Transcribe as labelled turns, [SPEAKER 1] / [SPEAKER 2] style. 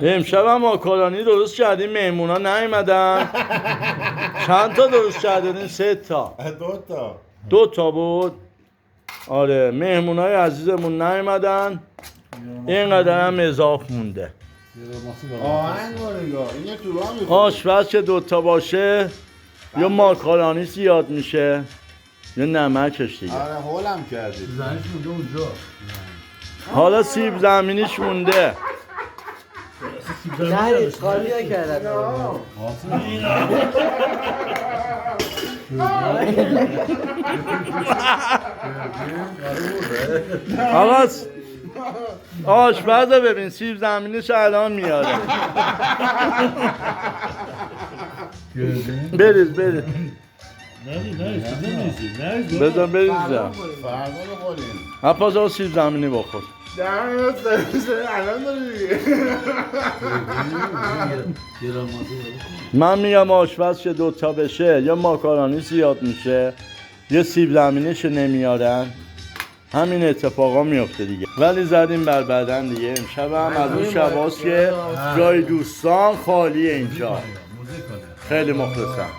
[SPEAKER 1] امشب هم ماکارونی درست کردیم، مهمونا نیومدن. چند تا درست کردین؟ 3 تا. 2 تا بود. آره مهمونای عزیزمون نیومدن، اینقدر هم اضاف مونده. آشپز که 2 تا باشه یا ماکارونی زیاد میشه یا نمکش دیگه.
[SPEAKER 2] آره هولم کردی.
[SPEAKER 3] زنیش مونده اونجا.
[SPEAKER 1] حالا سیب زمینیش مونده.
[SPEAKER 4] نه خالی نکردن.
[SPEAKER 1] آقا آشپز ببین سیب زمینیش الان میاره. بریز بزن بریزم.
[SPEAKER 2] فردا بخوریم.
[SPEAKER 1] حپاس ها سیب زمینی بخور.
[SPEAKER 2] الان داری
[SPEAKER 1] من میگم آشپز که 2 تا بشه یا ماکارونی زیاد میشه یا سیب زمینیش نمیارن، همین اتفاقا میفته دیگه. ولی زدیم بر بدن دیگه. امشب هم از اون شباست که جای دوستان خالیه اینجا. خیلی مخلصم.